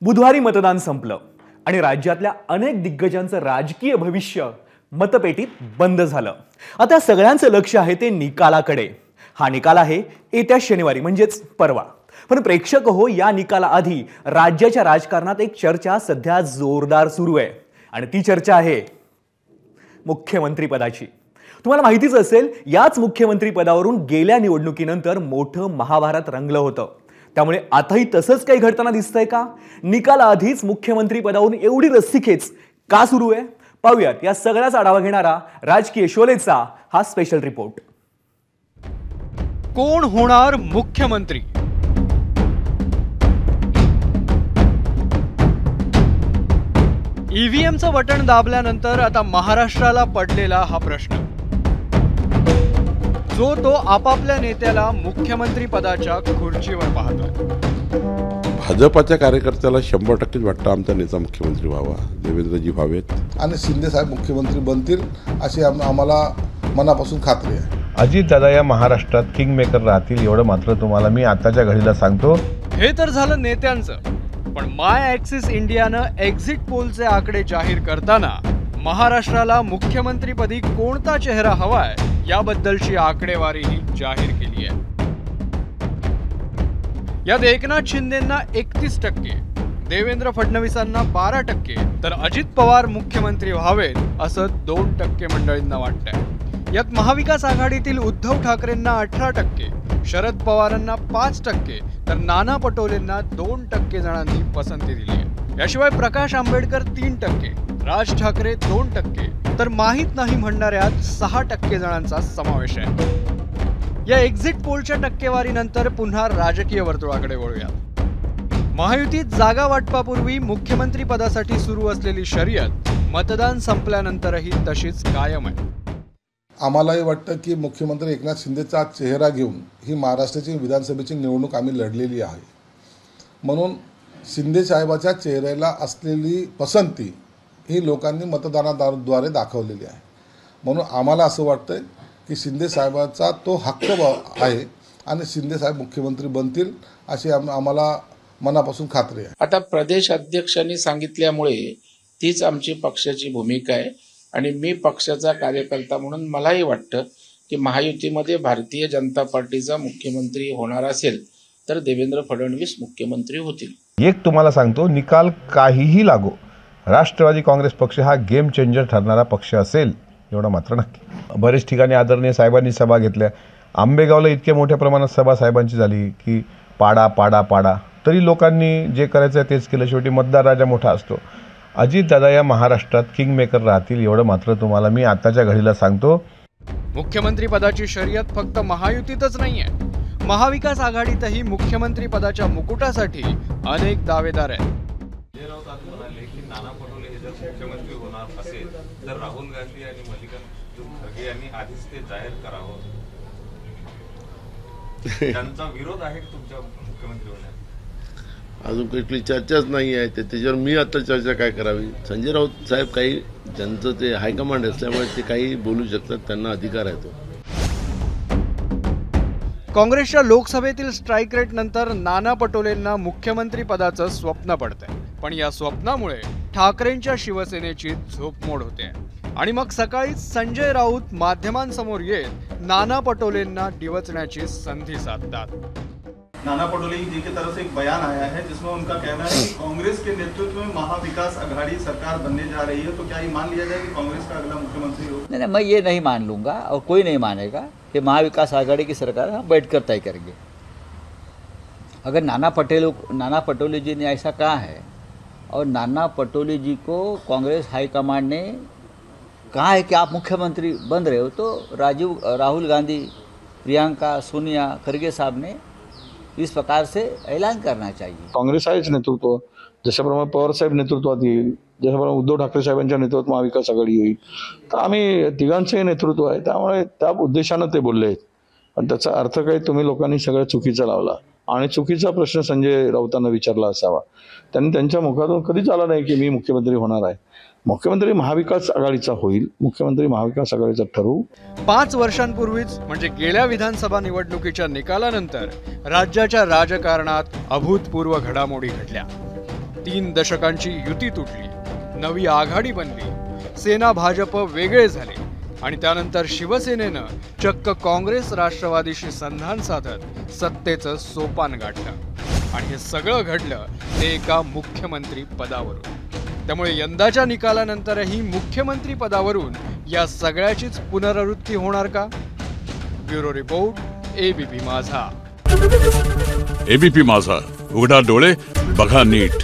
बुधवारी मतदान संपलं आणि राज्यातल्या अनेक दिग्गजांचं राजकीय भविष्य मतपेटीत बंद झालं। आता सगळ्यांचं लक्ष आहे ते निकालाकडे। हा निकाल आहे येत्या शनिवारी म्हणजेच परवा। पण प्रेक्षक हो, या निकालाआधी राज्याच्या राजकारणात एक चर्चा सध्या जोरदार सुरू आहे आणि ती चर्चा आहे मुख्यमंत्री पदाची। तुम्हाला माहितीच असेल, याच मुख्यमंत्री पदावरून गेल्या निवडणुकीनंतर मोठं महाभारत रंगलं होतं। त्यामुळे आताही तसंच काही घडताना दिसतंय का? निकालाआधीच मुख्यमंत्री पदावरून एवढी रस्सीखेच का सुरू आहे? पाहूयात या सगळ्याचा आढावा घेणारा राजकीय शोलेचा हा स्पेशल रिपोर्ट। कोण होणार मुख्यमंत्री? ईव्हीएमचं बटन दाबल्यानंतर आता महाराष्ट्राला पडलेला हा प्रश्न, जो तो आपापल्या नेत्याला मुख्यमंत्री पदाच्या खुर्चीवर पाहतोय। भाजपाच्या कार्यकर्त्याला 100% वाटतं आमचा नेता मुख्यमंत्री व्हावा, देवेंद्रजी व्हावेत आणि शिंदे साहेब मुख्यमंत्री बनतील अशी आम्हाला मनापासून खात्री आहे। अजित दादा या महाराष्ट्रात किंग मेकर राहतील एवढं मात्र तुम्हाला मी आताच्या घडीला सांगतो। हे तर झालं नेत्यांचं, पण माय ॲक्सिस इंडियानं एक्झिट पोलचे आकडे जाहीर करताना महाराष्ट्राला मुख्यमंत्रीपदी कोणता चेहरा हवाय याबद्दलची आकडेवारीही जाहीर केली आहे। यात एकनाथ शिंदेंना 31%, देवेंद्र फडणवीसांना 12%, तर अजित पवार मुख्यमंत्री व्हावेत असं 2% मंडळींना वाटतंय। यात महाविकास आघाडीतील उद्धव ठाकरेंना 18%, शरद पवारांना 5%, तर नाना पटोलेंना 2% जणांनी पसंती दिली आहे। याशिवाय प्रकाश आंबेडकर 3%, राज ठाकरे 2%, तर माहित नाही म्हणणाऱ्यात 6% जणांचा समावेश आहे। या एक्झिट पोलच्या टक्केवारीनंतर पुन्हा राजकीय वर्तुळाकडे वळूयात। महायुतीत जागा वाटपापूर्वी मुख्यमंत्री पदासाठी सुरू असलेली शर्यत मतदान संपल्यानंतरही तशीच कायम आहे। आम्हालाही वाटतं की मुख्यमंत्री एकनाथ शिंदेचा चेहरा घेऊन ही महाराष्ट्राची विधानसभेची निवडणूक आम्ही लढलेली आहे, म्हणून शिंदे साहेबाच्या चेहऱ्याला असलेली पसंती ही लोकांनी मतदानाद्वारे दाखवलेली आहे। म्हणून आम्हाला असं वाटतंय की शिंदे साहेबाचा तो हक्क आहे आणि शिंदे साहेब मुख्यमंत्री बनतील अशी आम्हाला मनापासून खात्री आहे। आता प्रदेश अध्यक्षांनी सांगितल्यामुळे तीच आमची पक्षाची भूमिका आहे आणि मी पक्षाचा कार्यकर्ता म्हणून मलाही वाटतं की महायुतीमध्ये भारतीय जनता पार्टीचा मुख्यमंत्री होणार असेल तर देवेंद्र फडणवीस मुख्यमंत्री होतील। एक तुम्हाला सांगतो, निकाल काहीही लागो, राष्ट्रवादी काँग्रेस पक्ष हा गेम चेंजर ठरणारा पक्ष असेल एवढं मात्र नक्की। बरेच ठिकाणी आदरणीय साहेबांनी सभा घेतल्या। आंबेगावला इतक्या मोठ्या प्रमाणात सभा साहेबांची झाली की पाडा पाडा पाडा, तरी लोकांनी जे करायचं आहे तेच केलं। शेवटी मतदार राजा मोठा असतो। अजित दादा या महाराष्ट्रात किंग मेकर राहतील एवढं मात्र तुम्हाला मी आताच्या घडीला सांगतो। मुख्यमंत्री पदाची शर्यत फक्त महायुतीतच नाहीये, महाविकास आघाडीतही मुख्यमंत्री पदाच्या मुकुटासाठी अनेक दावेदार आहेत। नाना पटोले हे जर मुख्यमंत्री होणार असेल तर राहुल गांधी आणि मल्लिकार्जुन खरगे यांनी आधीच ते जाहीर करावं। त्यांचा विरोध आहे तुमच्या मुख्यमंत्री होण्यात? अजून कुठली चर्चाच नाही आहे, त्याच्यावर मी आता चर्चा काय करावी? संजय राऊत साहेब काही ज्यांचं ते हायकमांड असल्यामुळे ते काही बोलू शकतात, त्यांना अधिकार आहे तो। काँग्रेसच्या लोकसभेतील स्ट्राईक रेट नंतर नाना पटोलेंना मुख्यमंत्री पदाचं स्वप्न पडतंय, पण या स्वप्नामुळे ठाकरेंच्या शिवसेनेची झोपमोड होते आणि मग सकाळी संजय राऊत माध्यमांसमोर येत नाना पटोलेंना डिवचण्याची संधी साधतात। नाना पटोले जी की तरफ से एक बयान आया है जिसमें उनका कहना है कि कांग्रेस के नेतृत्व में महाविकास आघाड़ी सरकार बनने जा रही है, तो क्या ये मान लिया जाए कि कांग्रेस का अगला मुख्यमंत्री हो? नहीं, मैं ये नहीं मान लूँगा और कोई नहीं मानेगा कि महाविकास आघाड़ी की सरकार हम बैठ कर तय करेंगे। अगर नाना पटोले जी ने ऐसा कहा है और नाना पटोले जी को कांग्रेस हाईकमांड ने कहा है कि आप मुख्यमंत्री बन रहे हो, तो राहुल गांधी, प्रियंका, सोनिया, खरगे साहब ने इस प्रकार से ऐलान करना चाहिए। काँग्रेस आहेच नेतृत्व, जशाप्रमाणे पवार साहेब नेतृत्वात येईल, जशाप्रमाणे उद्धव ठाकरे साहेबांच्या नेतृत्वात महाविकास आघाडी येईल, तर आम्ही तिघांचंही नेतृत्व आहे, त्यामुळे त्या उद्देशानं ते बोलले आहेत। पण त्याचा अर्थ काही तुम्ही लोकांनी सगळं चुकीचा लावला आणि चुकीचा प्रश्न संजय राऊतांना विचारला असावा। त्यांनी त्यांच्या मुखातून कधीच आला नाही की मी मुख्यमंत्री होणार आहे। मुख्यमंत्री महाविकास आघाडीचा होईल, मुख्यमंत्री महाविकास आघाडीचा ठरवू। 5 वर्षांपूर्वीच म्हणजे गेल्या विधानसभा निवडणुकीच्या निकालानंतर राज्याच्या राजकारणात अभूतपूर्व घडामोडी घडल्या। 3 दशकांची युती तुटली, नवी आघाडी बनली, सेना भाजप वेगळे झाले आणि त्यानंतर शिवसेनेनं चक्क काँग्रेस राष्ट्रवादीशी संधान साधत सत्तेचं सोपान गाठलं आणि हे सगळं घडलं ते एका मुख्यमंत्री पदावरून. त्यामुळे यंदाच्या निकालानंतरही मुख्यमंत्री पदावरून या सगळ्याचीच पुनरावृत्ती होणार का? ब्युरो रिपोर्ट, एबीपी माझा. एबीपी माझा, उघडा डोळे बघा नीट.